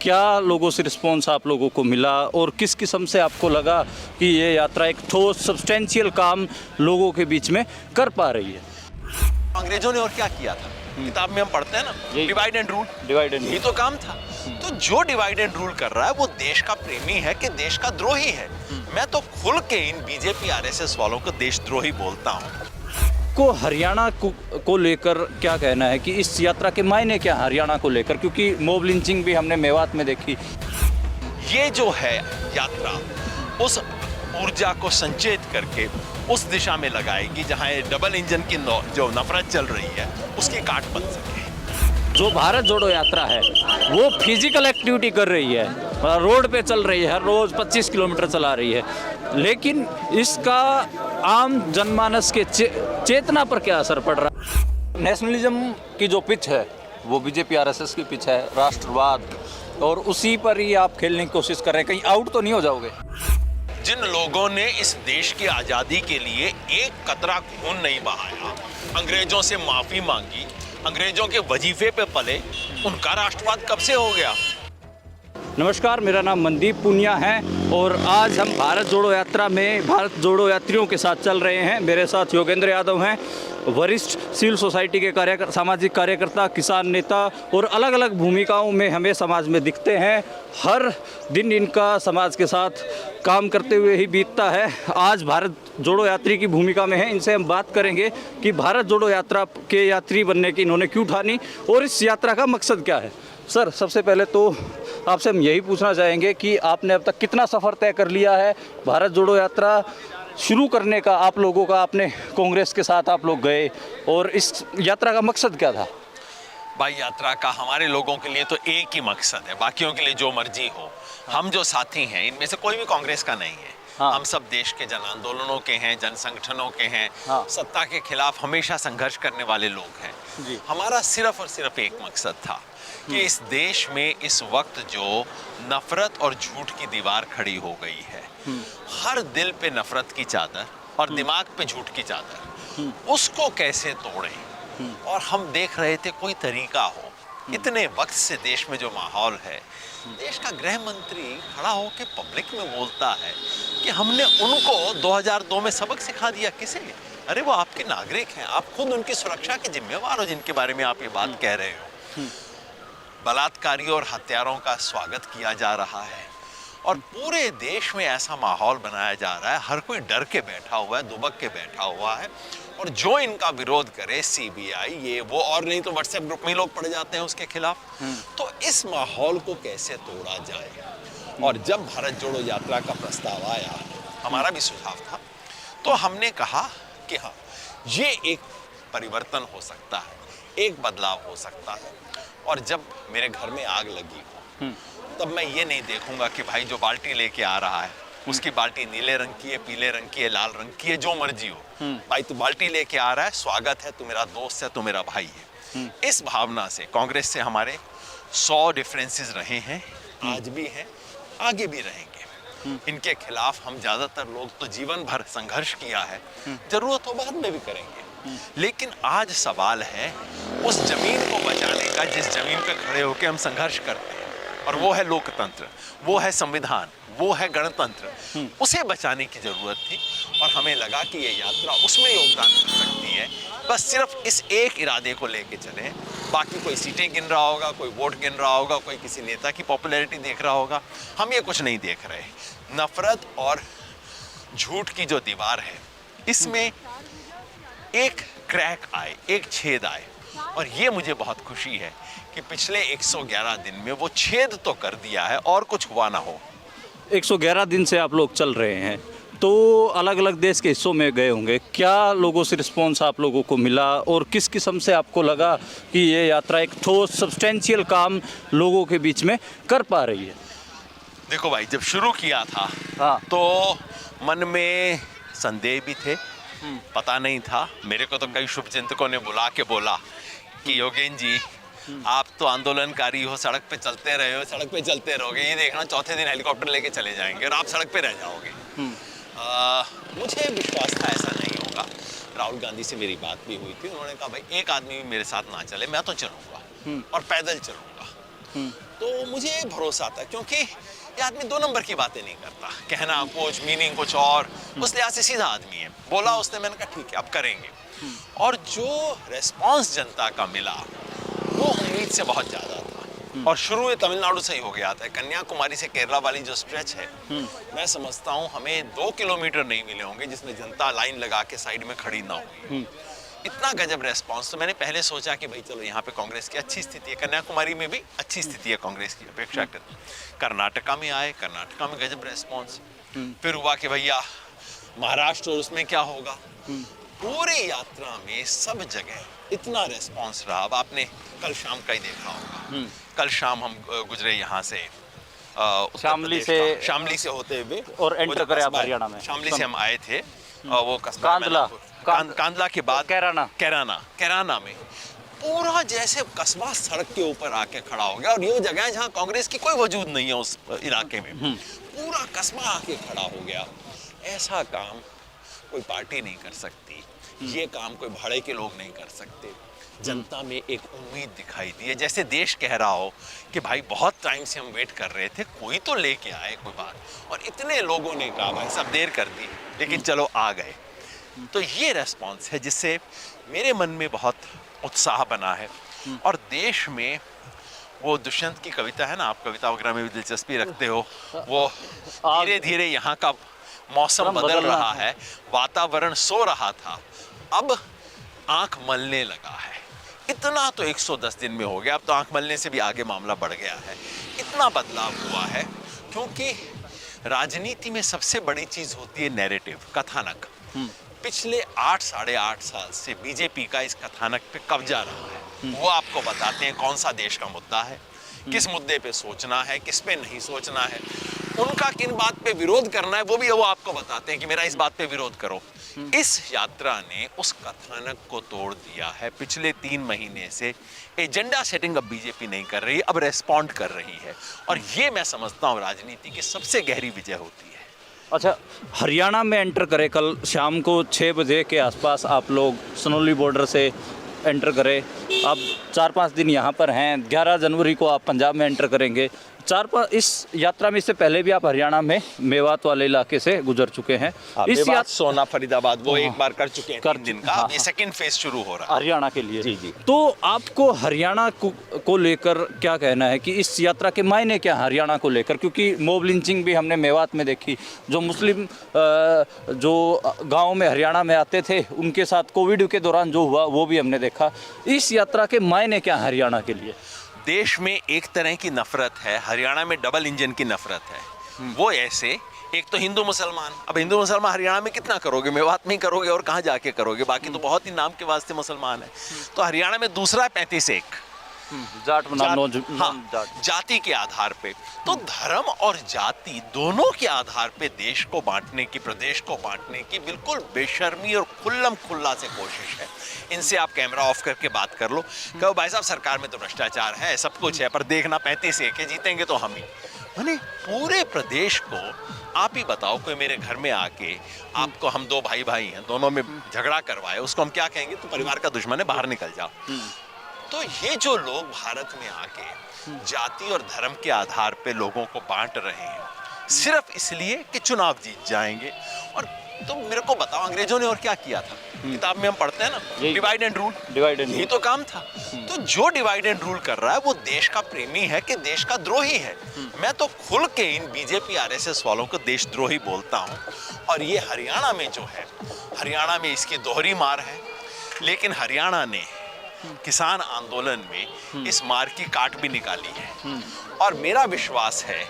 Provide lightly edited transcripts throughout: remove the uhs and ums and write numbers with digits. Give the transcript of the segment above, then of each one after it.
क्या लोगों से रिस्पॉन्स आप लोगों को मिला और किस किस्म से आपको लगा कि ये यात्रा एक ठोस सब्सटेंशियल काम लोगों के बीच में कर पा रही है? अंग्रेजों ने और क्या किया था? किताब में हम पढ़ते हैं ना, डिवाइड एंड रूल। यही तो काम था। तो जो डिवाइड एंड रूल कर रहा है वो देश का प्रेमी है कि देश का द्रोही है? मैं तो खुल के इन बीजेपी आरएसएस वालों को देशद्रोही बोलता हूँ। को हरियाणा को लेकर क्या कहना है कि इस यात्रा के मायने क्या हरियाणा को लेकर, क्योंकि मॉब लिंचिंग भी हमने मेवात में देखी। ये जो है यात्रा उस ऊर्जा को संचेत करके उस दिशा में लगाएगी जहां ये डबल इंजन की जो नफरत चल रही है उसकी काट बन सके। जो भारत जोड़ो यात्रा है वो फिजिकल एक्टिविटी कर रही है, रोड पे चल रही है, हर रोज 25 किलोमीटर चला रही है, लेकिन इसका आम जनमानस के चेतना पर क्या असर पड़ रहा है? नेशनलिज्म की जो पिच है वो बीजेपी आरएसएस की पिच है, राष्ट्रवाद, और उसी पर ही आप खेलने की कोशिश कर रहे हैं। कहीं आउट तो नहीं हो जाओगे? जिन लोगों ने इस देश की आजादी के लिए एक कतरा खून नहीं बहाया, अंग्रेजों से माफी मांगी, अंग्रेजों के वजीफे पे पले, उनका राष्ट्रवाद कब से हो गया? नमस्कार, मेरा नाम मनदीप पुनिया है और आज हम भारत जोड़ो यात्रा में भारत जोड़ो यात्रियों के साथ चल रहे हैं। मेरे साथ योगेंद्र यादव हैं, वरिष्ठ सिविल सोसाइटी के सामाजिक कार्यकर्ता, किसान नेता और अलग अलग भूमिकाओं में हमें समाज में दिखते हैं। हर दिन इनका समाज के साथ काम करते हुए ही बीतता है। आज भारत जोड़ो यात्री की भूमिका में है। इनसे हम बात करेंगे कि भारत जोड़ो यात्रा के यात्री बनने की इन्होंने क्यों ठानी और इस यात्रा का मकसद क्या है। सर, सबसे पहले तो आपसे हम यही पूछना चाहेंगे कि आपने अब तक कितना सफ़र तय कर लिया है? भारत जोड़ो यात्रा शुरू करने का आप लोगों का, आपने कांग्रेस के साथ आप लोग गए, और इस यात्रा का मकसद क्या था? भाई, यात्रा का हमारे लोगों के लिए तो एक ही मकसद है, बाकियों के लिए जो मर्जी हो। हम जो साथी हैं इनमें से कोई भी कांग्रेस का नहीं है। हाँ। हम सब देश के जन आंदोलनों के हैं, जन संगठनों के हैं। हाँ। सत्ता के खिलाफ हमेशा संघर्ष करने वाले लोग हैं जी। हमारा सिर्फ और सिर्फ एक मकसद था कि इस देश में इस वक्त जो नफरत और झूठ की दीवार खड़ी हो गई है, हर दिल पे नफरत की चादर और दिमाग पे झूठ की चादर, उसको कैसे तोड़ें। और हम देख रहे थे कोई तरीका हो। इतने वक्त से देश में जो माहौल है, देश का गृह मंत्री खड़ा होकर पब्लिक में बोलता है कि हमने उनको 2002 में सबक सिखा दिया। किसे? अरे वो आपके नागरिक हैं, आप खुद उनकी सुरक्षा के जिम्मेवार हो जिनके बारे में आप ये बात कह रहे हो। बलात्कारियों और हत्यारों का स्वागत किया जा रहा है और पूरे देश में ऐसा माहौल बनाया जा रहा है, हर कोई डर के बैठा हुआ है, दुबक के बैठा हुआ है, और जो इनका विरोध करे, सीबीआई, ये वो, और नहीं तो व्हाट्सएप ग्रुप में लोग पड़ जाते हैं उसके खिलाफ। तो इस माहौल को कैसे तोड़ा जाए? और जब भारत जोड़ो यात्रा का प्रस्ताव आया, हमारा भी सुझाव था, तो हमने कहा कि हाँ, ये एक परिवर्तन हो सकता है, एक बदलाव हो सकता है। और जब मेरे घर में आग लगी हो, तब मैं ये नहीं देखूंगा कि भाई जो बाल्टी लेके आ रहा है उसकी बाल्टी नीले रंग की है, पीले रंग की है, लाल रंग की है, जो मर्जी हो। भाई तू बाल्टी लेके आ रहा है, स्वागत है, तू मेरा दोस्त है, तू मेरा भाई है। इस भावना से कांग्रेस से हमारे 100 डिफरेंसेस रहे हैं, आज भी हैं, आगे भी रहेंगे। इनके खिलाफ हम ज्यादातर लोग तो जीवन भर संघर्ष किया है, जरूरत हो बाद में भी करेंगे। लेकिन आज सवाल है उस जमीन को बचाने का जिस जमीन पे खड़े होकर हम संघर्ष करते हैं, और वो है लोकतंत्र, वो है संविधान, वो है गणतंत्र। उसे बचाने की जरूरत थी और हमें लगा कि ये यात्रा उसमें योगदान कर सकती है। बस सिर्फ इस एक इरादे को लेके चलें, बाकी कोई सीटें गिन रहा होगा, कोई वोट गिन रहा होगा, कोई किसी नेता की पॉपुलैरिटी देख रहा होगा, हम ये कुछ नहीं देख रहे। नफरत और झूठ की जो दीवार है, इसमें एक क्रैक आए, एक छेद आए, और ये मुझे बहुत खुशी है कि पिछले 111 दिन में वो छेद तो कर दिया है और कुछ हुआ ना हो। 111 दिन से आप लोग चल रहे हैं, तो अलग अलग देश के हिस्सों में गए होंगे, क्या लोगों से रिस्पॉन्स आप लोगों को मिला और किस किस्म से आपको लगा कि ये यात्रा एक ठोस सब्सटेंशियल काम लोगों के बीच में कर पा रही है? देखो भाई, जब शुरू किया था हाँ। तो मन में संदेह भी थे, पता नहीं था। मेरे को तो कई शुभचिंतकों ने बुला के बोला कि योगेंद्र जी, आप तो आंदोलनकारी हो, सड़क पे चलते रहे हो, सड़क पे चलते रहोगे, ये देखना चौथे दिन हेलीकॉप्टर लेके चले जाएंगे और आप सड़क पे रह जाओगे। मुझे विश्वास था ऐसा नहीं होगा। राहुल गांधी से मेरी बात भी हुई थी, उन्होंने कहा भाई एक आदमी भी मेरे साथ ना चले, मैं तो चलूंगा और पैदल चलूंगा। तो मुझे भरोसा था, क्योंकि ये आदमी दो नंबर की बातें नहीं करता, कहना कुछ मीनिंग कुछ और, उस लिहाज से सीधा आदमी है। बोला उसने, मैंने कहा ठीक है अब करेंगे। और जो रेस्पॉन्स जनता का मिला वो उम्मीद से बहुत ज़्यादा था। और शुरू में तमिलनाडु से ही हो गया था। कन्याकुमारी से केरला वाली जो स्ट्रेच है, मैं समझता हूँ हमें 2 किलोमीटर नहीं मिले होंगे जिसमें जनता लाइन लगा के साइड में खड़ी ना हुई। इतना गजब रेस्पॉन्स। तो मैंने पहले सोचा कि भाई चलो यहाँ पे कांग्रेस की अच्छी स्थिति है, कन्याकुमारी में भी अच्छी स्थिति है कांग्रेस की अपेक्षा कर। कर्नाटका में आए, कर्नाटका में गजब रेस्पॉन्स। फिर हुआ कि भैया महाराष्ट्र और उसमें क्या होगा। पूरी यात्रा में सब जगह इतना रेस्पॉन्स रहा। अब आपने कल शाम का ही देखा होगा। कल शाम हम गुजरे यहाँ से शामली से होते हुए और एंटर करे आप हरियाणा में। शामली से हम आए थे, वो कस्बा कांदला के बाद कैराना में पूरा जैसे कस्बा सड़क के ऊपर आके खड़ा हो गया। और ये जगह है जहाँ कांग्रेस की कोई वजूद नहीं है उस इलाके में, पूरा कस्बा आके खड़ा हो गया। ऐसा काम कोई पार्टी नहीं कर सकती, ये काम कोई भाड़े के लोग नहीं कर सकते। जनता में एक उम्मीद दिखाई दी है, जैसे देश कह रहा हो कि भाई बहुत टाइम से हम वेट कर रहे थे, कोई तो लेके आए कोई बात। और इतने लोगों ने कहा भाई सब देर कर दी लेकिन चलो आ गए। तो ये रेस्पॉन्स है जिससे मेरे मन में बहुत उत्साह बना है। और देश में वो दुष्यंत की कविता है ना, आप कविता वगैरह में भी दिलचस्पी रखते हो, वो धीरे धीरे यहाँ का मौसम बदल रहा है, वातावरण सो रहा था, अब आंख मलने लगा है। इतना तो 110 दिन में हो गया, अब तो आंख मलने से भी आगे मामला बढ़ गया है। इतना बदलाव हुआ है, क्योंकि राजनीति में सबसे बड़ी चीज होती है नैरेटिव, कथानक। पिछले 8 साढ़े 8 साल से बीजेपी का इस कथानक पे कब्जा रहा है। वो आपको बताते हैं कौन सा देश का मुद्दा है, किस मुद्दे पे सोचना है, किस पे नहीं सोचना है, उनका किन बात पे विरोध करना है, वो भी वो आपको बताते हैं कि मेरा इस बात पे विरोध करो। इस यात्रा ने उस कथानक को तोड़ दिया है। पिछले 3 महीने से एजेंडा सेटिंग अब बीजेपी नहीं कर रही, अब रेस्पॉन्ड कर रही है। और ये मैं समझता हूँ राजनीति की सबसे गहरी विजय होती है। अच्छा, हरियाणा में एंटर करें, कल शाम को 6 बजे के आसपास आप लोग सनौली बॉर्डर से एंटर करें। अब 4-5 दिन यहाँ पर हैं, 11 जनवरी को आप पंजाब में एंटर करेंगे। 4-5 इस यात्रा में, इससे पहले भी आप हरियाणा में मेवात वाले इलाके से गुजर चुके हैं। इस सोना फरीदाबाद वो एक बार कर चुके हैं, 3 दिन का। अब ये सेकंड फेज शुरू हो रहा है हरियाणा के लिए। जी जी। तो आपको हरियाणा को लेकर क्या कहना है कि इस यात्रा के मायने क्या हरियाणा को लेकर, क्योंकि मॉब लिंचिंग भी हमने मेवात में देखी, जो मुस्लिम जो गाँव में हरियाणा में आते थे उनके साथ कोविड के दौरान जो हुआ वो भी हमने देखा। इस यात्रा के मायने क्या हरियाणा के लिए? देश में एक तरह की नफरत है, हरियाणा में डबल इंजन की नफरत है। वो ऐसे, एक तो हिंदू मुसलमान, अब हिंदू मुसलमान हरियाणा में कितना करोगे, मेवात में ही करोगे और कहाँ जाके करोगे, बाकी तो बहुत ही नाम के वास्ते मुसलमान है। तो हरियाणा में दूसरा 35-1 जाति के आधार पे। तो धर्म और जाति दोनों के आधार पे देश को बांटने की, प्रदेश को बांटने की बिल्कुल बेशर्मी और खुल्लम खुल्ला से कोशिश है। इनसे आप कैमरा ऑफ करके बात कर लो, कहो भाई साहब सरकार में तो भ्रष्टाचार है, सब कुछ है, पर देखना 35-1 है, जीतेंगे तो हम ही। माने पूरे प्रदेश को आप ही बताओ, कोई मेरे घर में आके आपको, हम 2 भाई हैं, दोनों में झगड़ा करवाए, उसको हम क्या कहेंगे? तो परिवार का दुश्मन है, बाहर निकल जाओ। तो ये जो लोग भारत में आके जाति और धर्म के आधार पे लोगों को बांट रहे हैं सिर्फ इसलिए कि चुनाव जीत जाएंगे। और तो मेरे को बताओ, अंग्रेजों ने और क्या किया था? किताब में हम पढ़ते हैं ना, डिवाइड एंड रूल, यही तो काम था। तो जो डिवाइड एंड रूल कर रहा है वो देश का प्रेमी है कि देश का द्रोही है? मैं तो खुल के इन बीजेपी आरएसएस वालों को देशद्रोही बोलता हूँ। और ये हरियाणा में जो है, हरियाणा में इसकी दोहरी मार है। लेकिन हरियाणा ने किसान आंदोलन में इस मार की काट भी निकाली है। और मेरा विश्वास है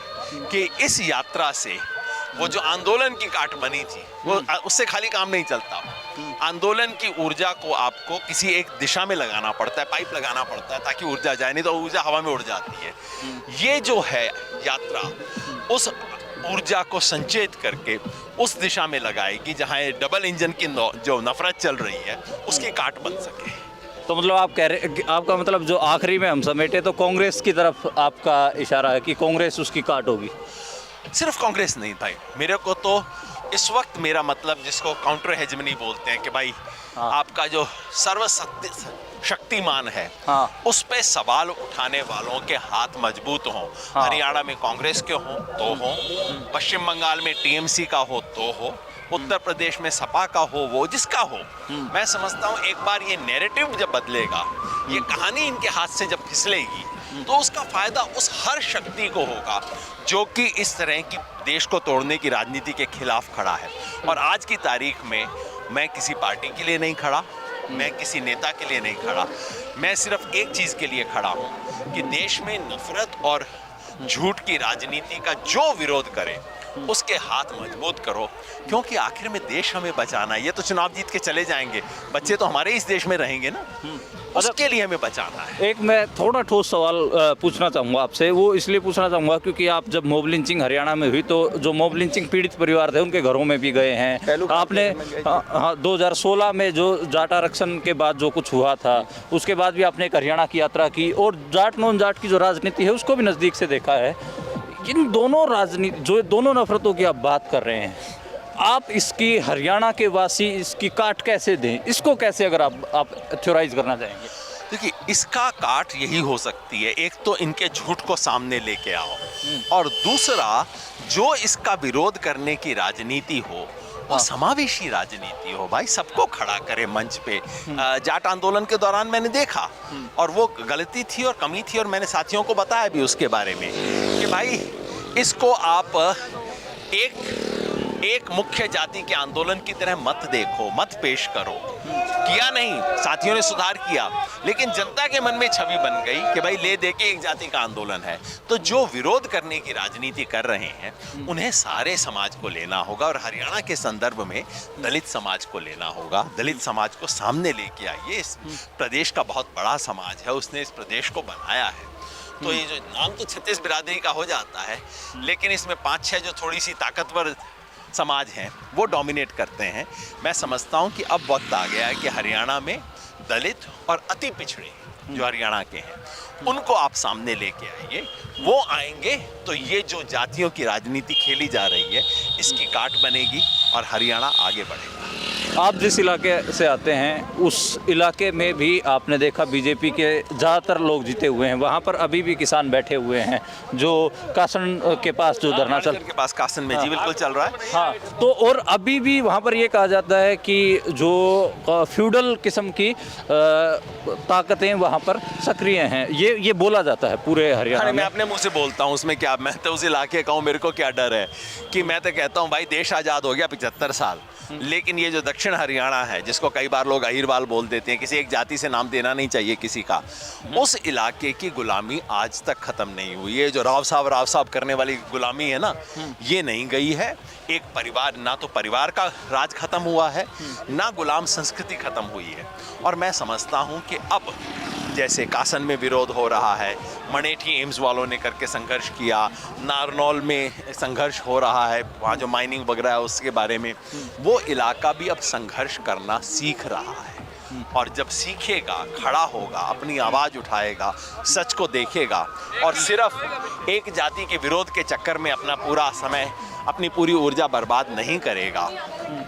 कि इस यात्रा से वो जो आंदोलन की काट बनी थी, वो उससे खाली काम नहीं चलता। आंदोलन की ऊर्जा को आपको किसी एक दिशा में लगाना पड़ता है, पाइप लगाना पड़ता है ताकि ऊर्जा जाए, नहीं तो ऊर्जा हवा में उड़ जाती है। ये जो है यात्रा, उस ऊर्जा को संचेत करके उस दिशा में लगाएगी जहां डबल इंजन की जो नफरत चल रही है उसकी काट बन सके। तो मतलब आप कह रहे, आपका मतलब जो आखिरी में हम समेटे तो कांग्रेस की तरफ आपका इशारा है कि कांग्रेस उसकी काट होगी? सिर्फ कांग्रेस नहीं भाई, मेरे को तो इस वक्त मेरा मतलब जिसको काउंटर हेजमनी बोलते हैं कि भाई आपका जो शक्तिमान है उस पे सवाल उठाने वालों के हाथ मजबूत हों। हरियाणा में कांग्रेस के हों तो हो, पश्चिम बंगाल में टीएमसी का हो तो हो, उत्तर प्रदेश में सपा का हो, वो जिसका हो। मैं समझता हूँ एक बार ये नैरेटिव जब बदलेगा, ये कहानी इनके हाथ से जब फिसलेगी, तो उसका फायदा उस हर शक्ति को होगा जो कि इस तरह की देश को तोड़ने की राजनीति के खिलाफ खड़ा है। और आज की तारीख में मैं किसी पार्टी के लिए नहीं खड़ा, मैं किसी नेता के लिए नहीं खड़ा, मैं सिर्फ एक चीज़ के लिए खड़ा हूँ कि देश में नफरत और झूठ की राजनीति का जो विरोध करे उसके हाथ मजबूत करो, क्योंकि आखिर में देश हमें बचाना है। ये तो चुनाव जीत के चले जाएंगे, बच्चे तो हमारे इस देश में रहेंगे ना, उसके लिए हमें बचाना है। एक मैं थोड़ा ठोस सवाल पूछना चाहूँगा आपसे, वो इसलिए पूछना चाहूँगा क्योंकि आप जब मॉब लिंचिंग हरियाणा में हुई तो जो मॉब लिंचिंग पीड़ित परिवार थे उनके घरों में भी गए हैं आपने। हाँ, 2016 में जो जाट आरक्षण के बाद जो कुछ हुआ था उसके बाद भी आपने एक हरियाणा की यात्रा की और जाट नॉन जाट की जो राजनीति है उसको भी नज़दीक से देखा है। इन दोनों राजनीति जो दोनों नफरतों की आप बात कर रहे हैं, आप इसकी हरियाणा के वासी इसकी काट कैसे दें, इसको कैसे अगर आप थ्योराइज करना चाहेंगे? देखिए, इसका काट यही हो सकती है, एक तो इनके झूठ को सामने लेके आओ, और दूसरा जो इसका विरोध करने की राजनीति हो वो समावेशी राजनीति हो भाई, सबको खड़ा करे मंच पे। जाट आंदोलन के दौरान मैंने देखा और वो गलती थी और कमी थी, और मैंने साथियों को बताया भी उसके बारे में कि भाई इसको आप एक मुख्य जाति के आंदोलन की तरह मत देखो, मत पेश करो। किया नहीं, साथियों ने सुधार किया, लेकिन जनता के मन में छवि बन गई कि भाई ले दे के एक जाति का आंदोलन है। तो जो विरोध करने की राजनीति कर रहे हैं उन्हें सारे समाज को लेना होगा, और हरियाणा के संदर्भ में दलित समाज को लेना होगा। दलित समाज को सामने लेके आइए, इस प्रदेश का बहुत बड़ा समाज है, उसने इस प्रदेश को बनाया है। तो ये जो नाम तो 36 बिरादरी का हो जाता है, लेकिन इसमें 5-6 जो थोड़ी सी ताकतवर समाज हैं वो डोमिनेट करते हैं। मैं समझता हूं कि अब वक्त आ गया है कि हरियाणा में दलित और अति पिछड़े जो हरियाणा के हैं उनको आप सामने लेके आइए। वो आएंगे तो ये जो जातियों की राजनीति खेली जा रही है इसकी काट बनेगी और हरियाणा आगे बढ़ेगा। आप जिस इलाके से आते हैं उस इलाके में भी आपने देखा बीजेपी के ज़्यादातर लोग जीते हुए हैं, वहाँ पर अभी भी किसान बैठे हुए हैं जो कासन के पास जो धरना चल के पास कासन में जी बिल्कुल चल रहा है। हाँ, तो और अभी भी वहाँ पर ये कहा जाता है कि जो फ्यूडल किस्म की ताकतें वहाँ पर सक्रिय हैं, ये बोला जाता है पूरे हरियाणा में। मैं अपने मुँह से बोलता हूँ, उसमें क्या, मैं तो उस इलाके का हूँ, मेरे को क्या डर है कि मैं तो कहता हूँ भाई देश आज़ाद हो गया 75 साल, लेकिन ये जो दक्षिण हरियाणा है जिसको कई बार लोग अहीरवाल बोल देते हैं, किसी एक जाति से नाम देना नहीं चाहिए किसी का, उस इलाके की गुलामी आज तक खत्म नहीं हुई है। जो राव साहब करने वाली गुलामी है ना, ये नहीं गई है। एक परिवार, ना तो परिवार का राज खत्म हुआ है, ना गुलाम संस्कृति खत्म हुई है। और मैं समझता हूँ कि अब जैसे कासन में विरोध हो रहा है, मणेठी एम्स वालों ने करके संघर्ष किया, नारनौल में संघर्ष हो रहा है, वहाँ जो माइनिंग वगैरह है उसके बारे में, वो इलाका भी अब संघर्ष करना सीख रहा है। और जब सीखेगा, खड़ा होगा, अपनी आवाज़ उठाएगा, सच को देखेगा और सिर्फ एक जाति के विरोध के चक्कर में अपना पूरा समय, अपनी पूरी ऊर्जा बर्बाद नहीं करेगा,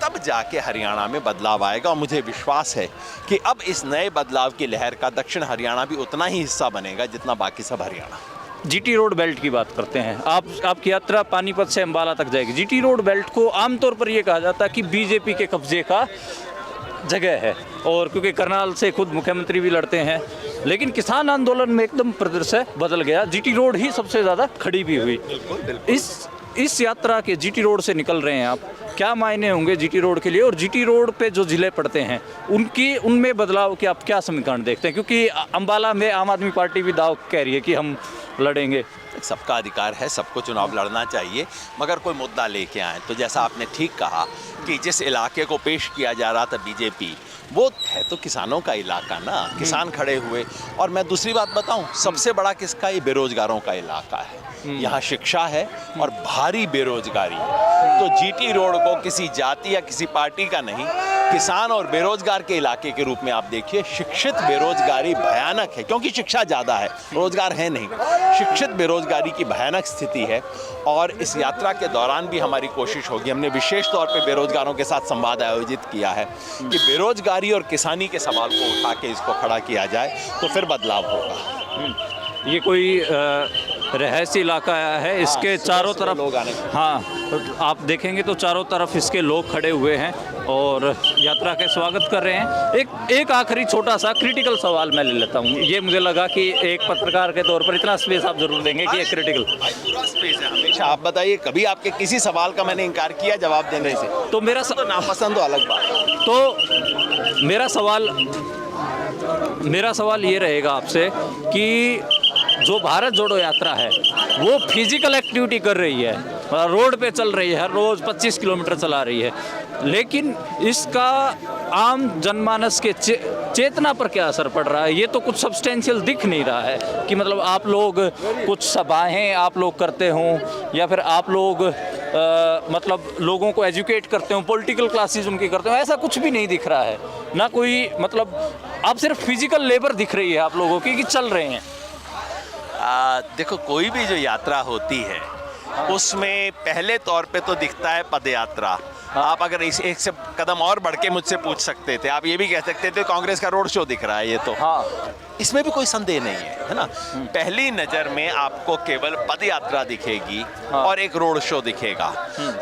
तब जाके हरियाणा में बदलाव आएगा। और मुझे विश्वास है कि अब इस नए बदलाव की लहर का दक्षिण हरियाणा भी उतना ही हिस्सा बनेगा जितना बाकी सब हरियाणा। जीटी रोड बेल्ट की बात करते हैं, आपकी यात्रा पानीपत से अंबाला तक जाएगी। जीटी रोड बेल्ट को आमतौर पर यह कहा जाता है कि बीजेपी के कब्जे का जगह है, और क्योंकि करनाल से खुद मुख्यमंत्री भी लड़ते हैं, लेकिन किसान आंदोलन में एकदम परिदृश्य बदल गया। जीटी रोड ही सबसे ज़्यादा खड़ी भी हुई। इस यात्रा के जीटी रोड से निकल रहे हैं आप, क्या मायने होंगे जीटी रोड के लिए, और जीटी रोड पे जो ज़िले पड़ते हैं उनमें बदलाव के आप क्या समीकरण देखते हैं? क्योंकि अंबाला में आम आदमी पार्टी भी दाव कह रही है कि हम लड़ेंगे। सबका अधिकार है, सबको चुनाव लड़ना चाहिए, मगर कोई मुद्दा लेके आए तो जैसा आपने ठीक कहा कि जिस इलाके को पेश किया जा रहा था बीजेपी, वो है तो किसानों का इलाका ना, किसान खड़े हुए। और मैं दूसरी बात बताऊं, सबसे बड़ा किसका, ये बेरोजगारों का इलाका है। यहाँ शिक्षा है और भारी बेरोजगारी है। तो जीटी रोड को किसी जाति या किसी पार्टी का नहीं, किसान और बेरोजगार के इलाके के रूप में आप देखिए, शिक्षित बेरोजगारी भयानक है, क्योंकि शिक्षा ज़्यादा है, रोजगार है नहीं। शिक्षित बेरोजगारी की भयानक स्थिति है और इस यात्रा के दौरान भी हमारी कोशिश होगी, हमने विशेष तौर पे बेरोजगारों के साथ संवाद आयोजित किया है कि बेरोजगारी और किसानी के सवाल को उठा के इसको खड़ा किया जाए तो फिर बदलाव होगा। ये कोई रहस्य इलाका है, इसके चारों तरफ लोग आने, हाँ, आप देखेंगे तो चारों तरफ इसके लोग खड़े हुए हैं और यात्रा के स्वागत कर रहे हैं। एक आखिरी छोटा सा क्रिटिकल सवाल मैं ले लेता हूँ। ये मुझे लगा कि एक पत्रकार के तौर पर इतना स्पेस आप जरूर देंगे कि एक क्रिटिकल पूरा स्पेस है हमेशा। आप बताइए, कभी आपके किसी सवाल का मैंने इनकार किया जवाब देने से? तो मेरा तो नापसंद तो अलग बात है। तो मेरा सवाल ये रहेगा आपसे कि जो भारत जोड़ो यात्रा है वो फिजिकल एक्टिविटी कर रही है, रोड पे चल रही है, हर रोज़ 25 किलोमीटर चला रही है, लेकिन इसका आम जनमानस के चेतना पर क्या असर पड़ रहा है? ये तो कुछ सब्सटेंशियल दिख नहीं रहा है कि मतलब आप लोग कुछ सभाएं आप लोग करते हों या फिर आप लोग मतलब लोगों को एजुकेट करते हो, पॉलिटिकल क्लासेस उनकी करते हो, ऐसा कुछ भी नहीं दिख रहा है ना। कोई मतलब आप सिर्फ फिजिकल लेबर दिख रही है आप लोगों की कि चल रहे हैं। देखो, कोई भी जो यात्रा होती है उसमें पहले तौर पे तो दिखता है पद यात्रा। आप अगर इस एक से कदम और बढ़ के मुझसे पूछ सकते थे, आप ये भी कह सकते थे कांग्रेस का रोड शो दिख रहा है, ये तो हाँ, इसमें भी कोई संदेह नहीं है ना। पहली नज़र में आपको केवल पद यात्रा दिखेगी और एक रोड शो दिखेगा,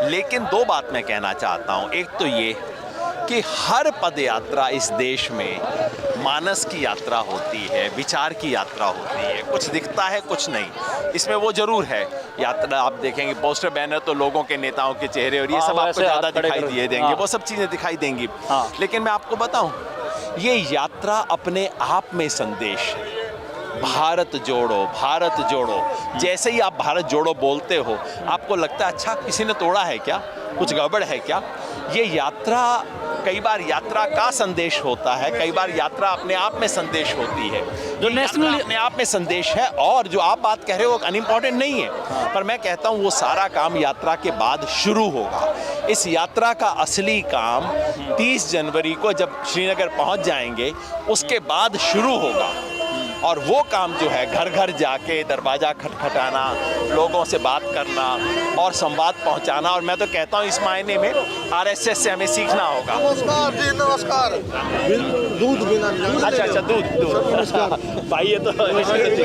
लेकिन दो बात मैं कहना चाहता हूँ। एक तो ये कि हर पद यात्रा इस देश में मानस की यात्रा होती है, विचार की यात्रा होती है, कुछ दिखता है कुछ नहीं। इसमें वो जरूर है यात्रा, आप देखेंगे पोस्टर बैनर तो लोगों के नेताओं के चेहरे और ये सब आपको ज़्यादा दिखाई दिए देंगे, वो सब चीज़ें दिखाई देंगी। लेकिन मैं आपको बताऊं, ये यात्रा अपने आप में संदेश है। भारत जोड़ो, भारत जोड़ो। जैसे ही आप भारत जोड़ो बोलते हो, आपको लगता है अच्छा किसी ने तोड़ा है क्या, कुछ गड़बड़ है क्या? ये यात्रा कई बार यात्रा का संदेश होता है, कई बार यात्रा अपने आप में संदेश होती है। जो नेशनल अपने आप में संदेश है, और जो आप बात कह रहे हो अनइम्पॉर्टेंट नहीं है, पर मैं कहता हूँ वो सारा काम यात्रा के बाद शुरू होगा। इस यात्रा का असली काम 30 जनवरी को जब श्रीनगर पहुँच जाएंगे उसके बाद शुरू होगा। और वो काम जो है घर घर जाके दरवाज़ा खटखटाना, लोगों से बात करना और संवाद पहुंचाना, और मैं तो कहता हूं इस मायने में आरएसएस से हमें सीखना होगा। नमस्कार जी, नमस्कार। दूध बिना, अच्छा दूध भाई, ये तो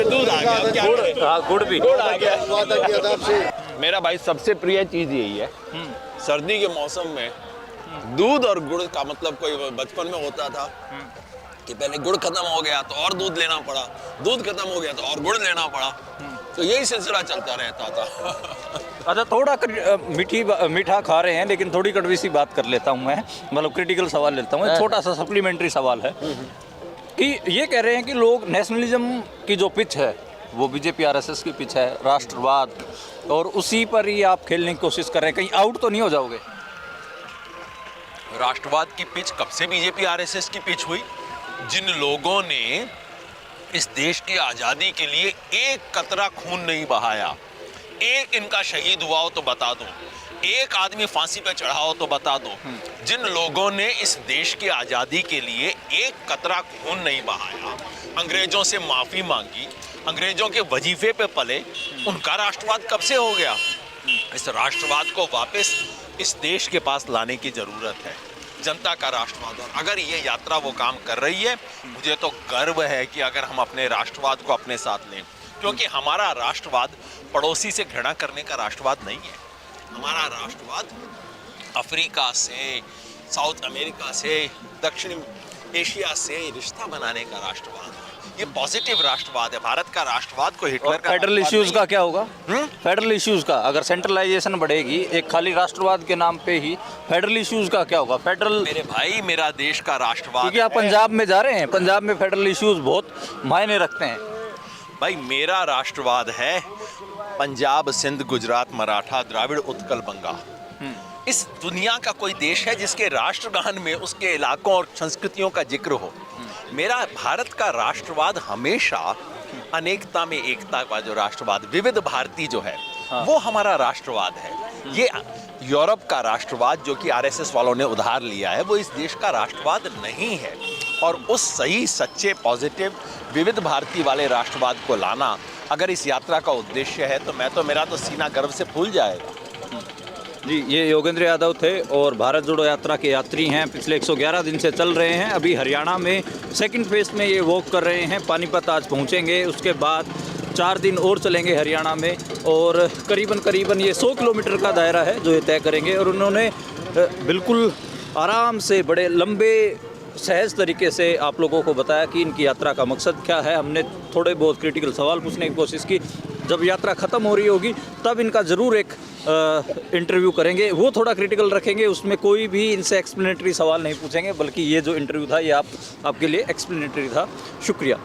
दूध आ गया, गुड़ भी आ गया। वादा किया था आपसे। मेरा भाई सबसे प्रिय चीज़ यही है, सर्दी के मौसम में दूध और गुड़ का मतलब, कोई बचपन में होता था कि पहले गुड़ खत्म हो गया तो और दूध लेना पड़ा, दूध खत्म हो गया तो और गुड़ लेना पड़ा, तो यही सिलसिला चलता रहता था। अच्छा, थोड़ा मीठा खा रहे हैं, लेकिन थोड़ी कड़वी सी बात कर लेता हूँ मैं, मतलब क्रिटिकल सवाल लेता हूँ। छोटा सा सप्लीमेंट्री सवाल है कि ये कह रहे हैं कि लोग नेशनलिज्म की जो पिच है वो बीजेपी आरएसएस की पिच है, राष्ट्रवाद, और उसी पर ही आप खेलने की कोशिश कर रहे हैं, कहीं आउट तो नहीं हो जाओगे? राष्ट्रवाद की पिच कब से बीजेपी आरएसएस की पिच हुई? जिन लोगों ने इस देश की आज़ादी के लिए एक कतरा खून नहीं बहाया, एक इनका शहीद हुआ हो तो बता दो, एक आदमी फांसी पे चढ़ा हो तो बता दो, जिन लोगों ने इस देश की आज़ादी के लिए एक कतरा खून नहीं बहाया, अंग्रेजों से माफ़ी मांगी, अंग्रेजों के वजीफे पे पले, उनका राष्ट्रवाद कब से हो गया? इस राष्ट्रवाद को वापस इस देश के पास लाने की ज़रूरत है, जनता का राष्ट्रवाद। और अगर ये यात्रा वो काम कर रही है, मुझे तो गर्व है कि अगर हम अपने राष्ट्रवाद को अपने साथ लें, क्योंकि हमारा राष्ट्रवाद पड़ोसी से घृणा करने का राष्ट्रवाद नहीं है। हमारा राष्ट्रवाद अफ्रीका से, साउथ अमेरिका से, दक्षिण एशिया से रिश्ता बनाने का राष्ट्रवाद है। ये पॉजिटिव राष्ट्रवाद है। भारत का राष्ट्रवाद को हिटलर का फेडरल इश्यूज का क्या होगा? फेडरल इश्यूज का अगर सेंट्रलाइजेशन बढ़ेगी, एक खाली राष्ट्रवाद के नाम पे ही, फेडरल इश्यूज का क्या होगा? फेडरल, मेरे भाई, मेरा देश का राष्ट्रवाद, क्योंकि आप पंजाब में जा रहे हैं, पंजाब में फेडरल इश्यूज बहुत मायने रखते हैं। भाई, मेरा राष्ट्रवाद है पंजाब, सिंध, गुजरात, मराठा, द्राविड़, उत्कल, बंगा। इस दुनिया का कोई देश है जिसके राष्ट्रगान में उसके इलाकों और संस्कृतियों का जिक्र हो? मेरा भारत का राष्ट्रवाद हमेशा अनेकता में एकता का जो राष्ट्रवाद, विविध भारती जो है, वो हमारा राष्ट्रवाद है। ये यूरोप का राष्ट्रवाद जो कि आरएसएस वालों ने उधार लिया है, वो इस देश का राष्ट्रवाद नहीं है। और उस सही, सच्चे, पॉजिटिव, विविध भारती वाले राष्ट्रवाद को लाना अगर इस यात्रा का उद्देश्य है तो मेरा तो सीना गर्व से फूल जाएगा। जी, ये योगेंद्र यादव थे और भारत जोड़ो यात्रा के यात्री हैं। पिछले 111 दिन से चल रहे हैं। अभी हरियाणा में सेकंड फेज में ये वॉक कर रहे हैं। पानीपत आज पहुंचेंगे, उसके बाद 4 दिन और चलेंगे हरियाणा में और करीबन ये 100 किलोमीटर का दायरा है जो ये तय करेंगे। और उन्होंने बिल्कुल आराम से, बड़े लंबे, सहज तरीके से आप लोगों को बताया कि इनकी यात्रा का मकसद क्या है। हमने थोड़े बहुत क्रिटिकल सवाल पूछने की कोशिश की। जब यात्रा ख़त्म हो रही होगी तब इनका ज़रूर एक इंटरव्यू करेंगे, वो थोड़ा क्रिटिकल रखेंगे। उसमें कोई भी इनसे एक्सप्लेनेटरी सवाल नहीं पूछेंगे, बल्कि ये जो इंटरव्यू था ये आपके लिए एक्सप्लेनेटरी था। शुक्रिया।